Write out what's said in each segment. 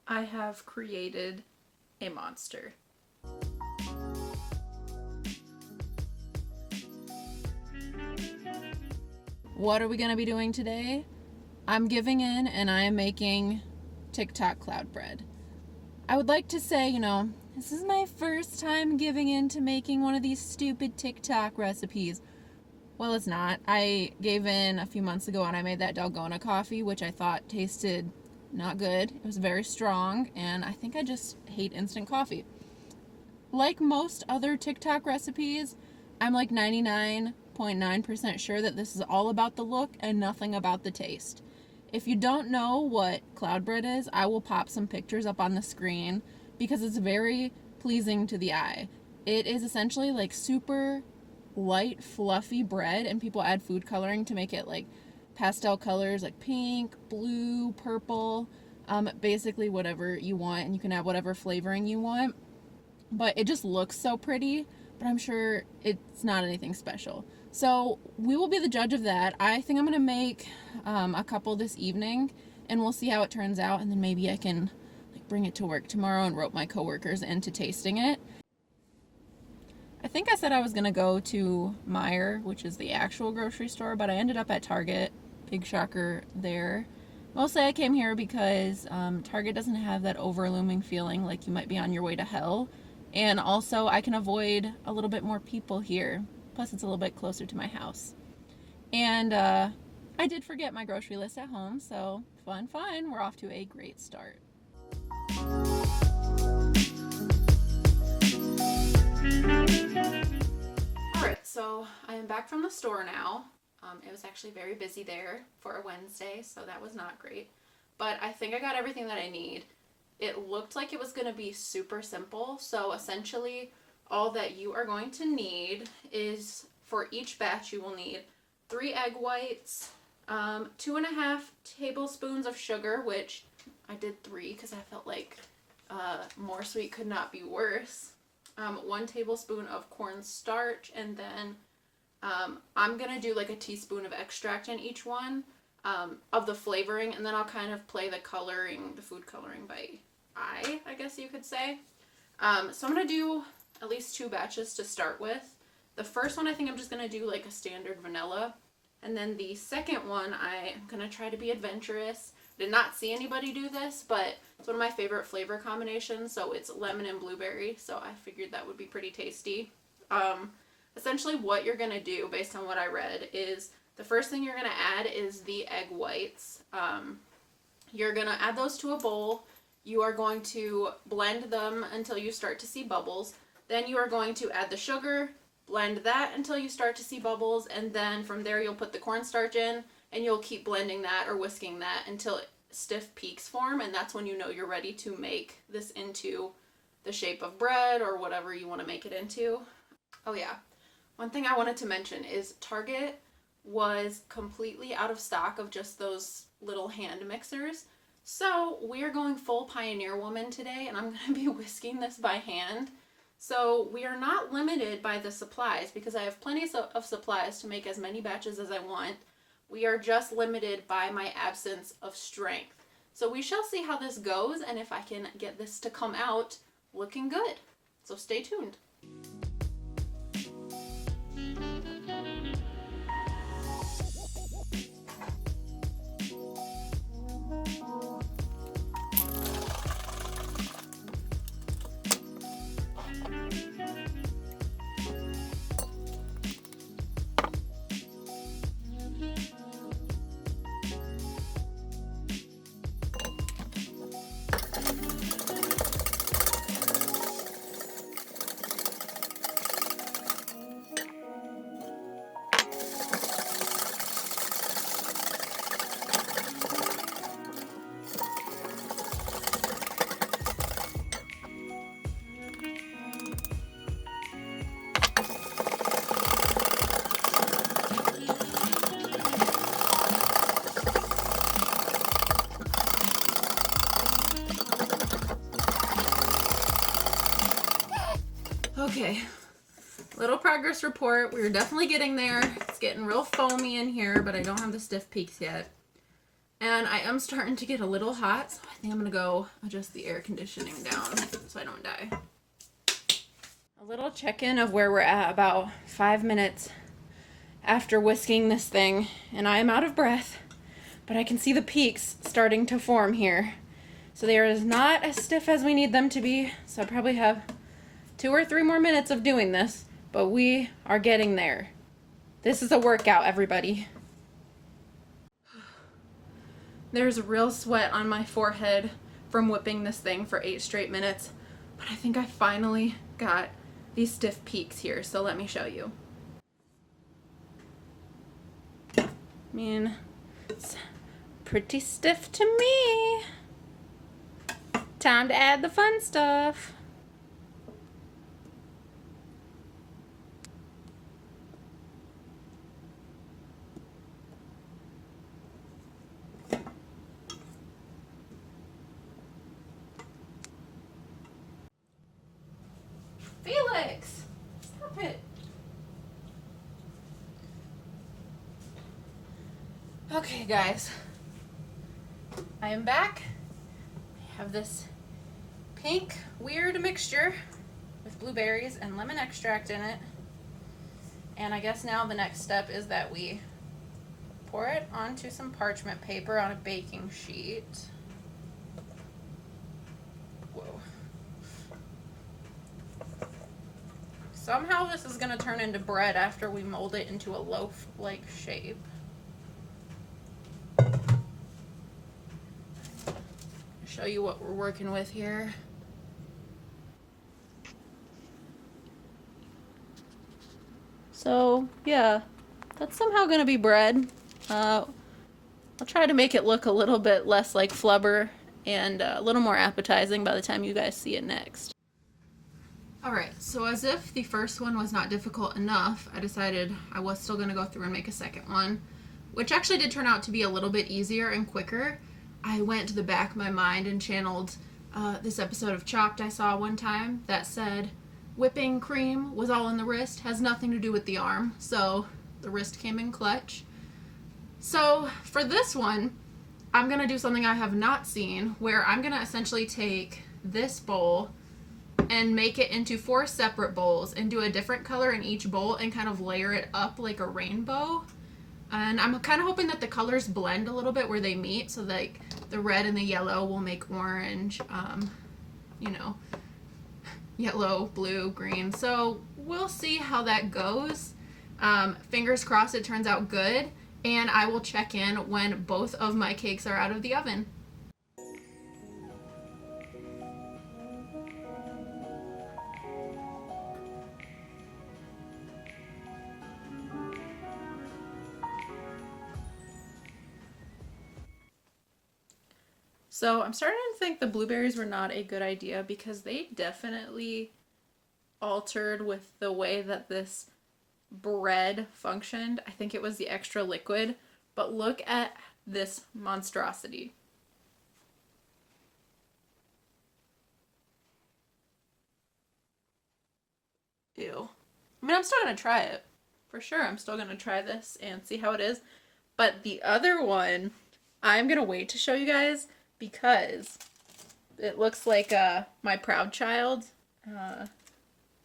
I have created a monster. What are we going to be doing today? I'm giving in and I am making TikTok cloud bread. I would like to say, this is my first time giving in to making one of these stupid TikTok recipes. Well, it's not. I gave in a few months ago and I made that dalgona coffee, which I thought tasted not good. It was very strong, and I think I just hate instant coffee. Like most other TikTok recipes, I'm like 99.9% sure that this is all about the look and nothing about the taste. If you don't know what cloud bread is, I will pop some pictures up on the screen because it's very pleasing to the eye. It is essentially like super light, fluffy bread, and people add food coloring to make it like pastel colors like pink, blue, purple, basically whatever you want, and you can add whatever flavoring you want. But it just looks so pretty, but I'm sure it's not anything special. So we will be the judge of that. I think I'm going to make a couple this evening, and we'll see how it turns out, and then maybe I can bring it to work tomorrow and rope my coworkers into tasting it. I think I said I was going to go to Meijer, which is the actual grocery store, but I ended up at Target. Big shocker there. Mostly I came here because Target doesn't have that overlooming feeling like you might be on your way to hell. And also I can avoid a little bit more people here. Plus it's a little bit closer to my house. And I did forget my grocery list at home, so fun. We're off to a great start. Alright, so I am back from the store now. It was actually very busy there for a Wednesday, so that was not great. But I think I got everything that I need. It looked like it was going to be super simple, so essentially all that you are going to need is, for each batch you will need 3 egg whites, 2.5 tablespoons of sugar, which I did 3 because I felt like more sweet could not be worse. 1 tablespoon of cornstarch, and then I'm gonna do like a teaspoon of extract in each one of the flavoring, and then I'll kind of play the food coloring by eye, I guess you could say. So I'm gonna do at least 2 batches to start with. The first one I think I'm just gonna do like a standard vanilla, and then the second one I'm gonna try to be adventurous. Did not see anybody do this, but it's one of my favorite flavor combinations, so it's lemon and blueberry, so I figured that would be pretty tasty. Essentially what you're going to do, based on what I read, is the first thing you're going to add is the egg whites. You're going to add those to a bowl. You are going to blend them until you start to see bubbles. Then you are going to add the sugar, blend that until you start to see bubbles, and then from there you'll put the cornstarch in, and you'll keep blending that or whisking that until stiff peaks form, and that's when you know you're ready to make this into the shape of bread or whatever you want to make it into. Oh yeah, one thing I wanted to mention is Target was completely out of stock of just those little hand mixers. So we are going full Pioneer Woman today, and I'm going to be whisking this by hand. So we are not limited by the supplies because I have plenty of supplies to make as many batches as I want. We are just limited by my absence of strength. So we shall see how this goes and if I can get this to come out looking good. So stay tuned. Okay, little progress report. We're definitely getting there. It's getting real foamy in here, but I don't have the stiff peaks yet. And I am starting to get a little hot, so I think I'm gonna go adjust the air conditioning down so I don't die. A little check-in of where we're at about 5 minutes after whisking this thing, and I am out of breath, but I can see the peaks starting to form here. So they are not as stiff as we need them to be, so I probably have 2 or 3 more minutes of doing this, but we are getting there. This is a workout, everybody. There's real sweat on my forehead from whipping this thing for 8 straight minutes, but I think I finally got these stiff peaks here, so let me show you. I mean, it's pretty stiff to me. Time to add the fun stuff. Felix, stop it. Okay, guys, I am back. I have this pink weird mixture with blueberries and lemon extract in it. And I guess now the next step is that we pour it onto some parchment paper on a baking sheet. Whoa. Somehow this is going to turn into bread after we mold it into a loaf-like shape. Show you what we're working with here. So yeah, that's somehow gonna be bread. I'll try to make it look a little bit less like flubber and a little more appetizing by the time you guys see it next. Alright, so as if the first one was not difficult enough, I decided I was still gonna go through and make a second one, which actually did turn out to be a little bit easier and quicker. I went to the back of my mind and channeled this episode of Chopped I saw one time that said whipping cream was all in the wrist, has nothing to do with the arm, so the wrist came in clutch. So for this one, I'm going to do something I have not seen, where I'm going to essentially take this bowl and make it into 4 separate bowls and do a different color in each bowl and kind of layer it up like a rainbow. And I'm kind of hoping that the colors blend a little bit where they meet, so like the red and the yellow will make orange, you know, yellow, blue, green. So we'll see how that goes. Fingers crossed it turns out good, and I will check in when both of my cakes are out of the oven. So I'm starting to think the blueberries were not a good idea because they definitely altered with the way that this bread functioned. I think it was the extra liquid, but look at this monstrosity. Ew. I mean, I'm still gonna try it. For sure, I'm still gonna try this and see how it is. But the other one, I'm gonna wait to show you guys because it looks like my proud child. It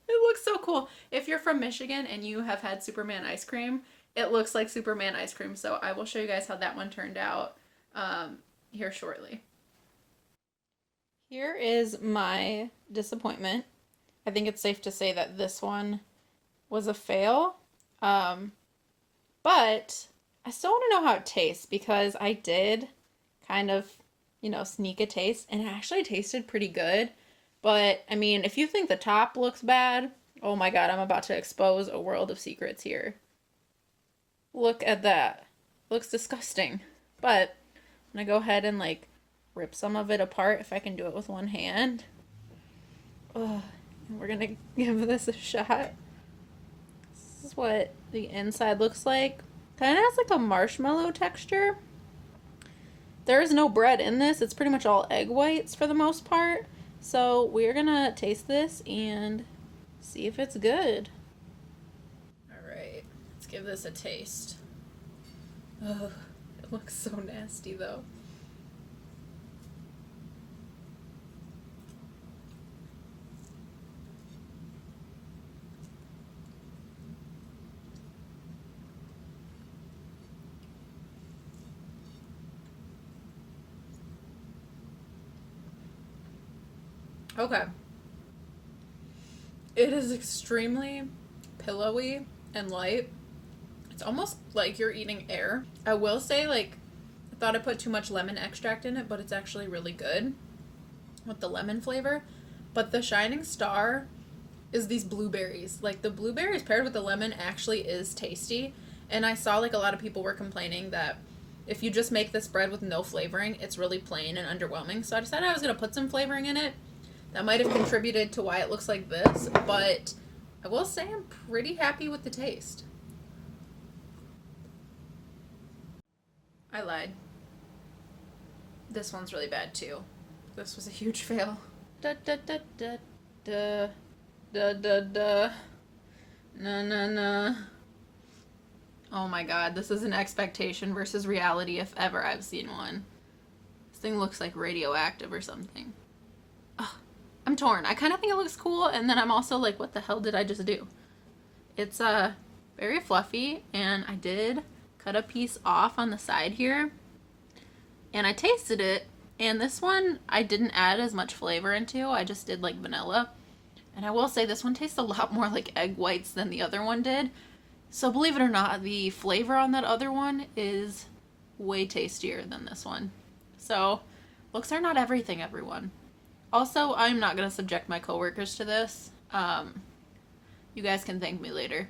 looks so cool. If you're from Michigan and you have had Superman ice cream, it looks like Superman ice cream. So I will show you guys how that one turned out here shortly. Here is my disappointment. I think it's safe to say that this one was a fail. But I still want to know how it tastes because I did kind of, you know, sneak a taste and it actually tasted pretty good. But, I mean, if you think the top looks bad, oh my god, I'm about to expose a world of secrets here. Look at that. Looks disgusting. But, I'm gonna go ahead and, like, rip some of it apart if I can do it with one hand. Ugh. And we're gonna give this a shot. This is what the inside looks like. Kind of has, like, a marshmallow texture. There is no bread in this. It's pretty much all egg whites for the most part. So we're gonna taste this and see if it's good. Alright, let's give this a taste. Ugh, it It looks so nasty though. Okay. It is extremely pillowy and light. It's almost like you're eating air. I will say, like, I thought I put too much lemon extract in it, but it's actually really good with the lemon flavor. But the shining star is these blueberries. Like, the blueberries paired with the lemon actually is tasty. And I saw, like, a lot of people were complaining that if you just make this bread with no flavoring, it's really plain and underwhelming. So I decided I was going to put some flavoring in it. That might have contributed to why it looks like this, but I will say I'm pretty happy with the taste. I lied. This one's really bad too. This was a huge fail. Da da da da da da da da. Na na na. Oh my god, this is an expectation versus reality if ever I've seen one. This thing looks like radioactive or something. Ugh. I'm torn. I kind of think it looks cool, and then I'm also like, what the hell did I just do? It's very fluffy, and I did cut a piece off on the side here, and I tasted it, and this one I didn't add as much flavor into. I just did like vanilla, and I will say this one tastes a lot more like egg whites than the other one did. So believe it or not, the flavor on that other one is way tastier than this one. So looks are not everything, everyone. Also, I'm not going to subject my coworkers to this. You guys can thank me later.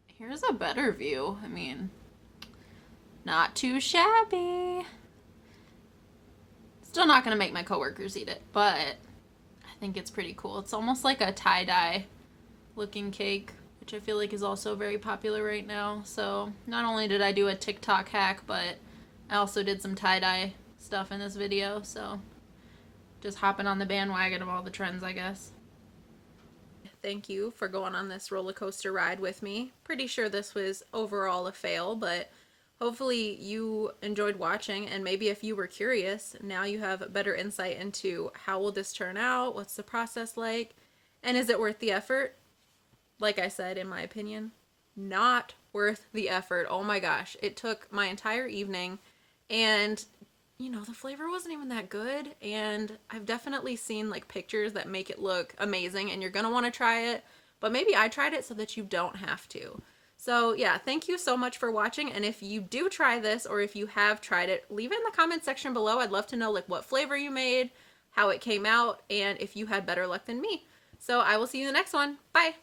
Here's a better view. I mean, not too shabby. Still not going to make my coworkers eat it, but I think it's pretty cool. It's almost like a tie-dye looking cake, which I feel like is also very popular right now. So not only did I do a TikTok hack, but I also did some tie-dye stuff in this video, so just hopping on the bandwagon of all the trends, I guess. Thank you for going on this roller coaster ride with me. Pretty sure this was overall a fail, but hopefully you enjoyed watching, and maybe if you were curious, now you have better insight into how will this turn out, what's the process like, and is it worth the effort? Like I said, in my opinion, not worth the effort. Oh my gosh, it took my entire evening, and you know, the flavor wasn't even that good, and I've definitely seen like pictures that make it look amazing, and you're gonna want to try it, but maybe I tried it so that you don't have to. So yeah, thank you so much for watching, and if you do try this, or if you have tried it, leave it in the comment section below. I'd love to know like what flavor you made, how it came out, and if you had better luck than me. So I will see you in the next one. Bye!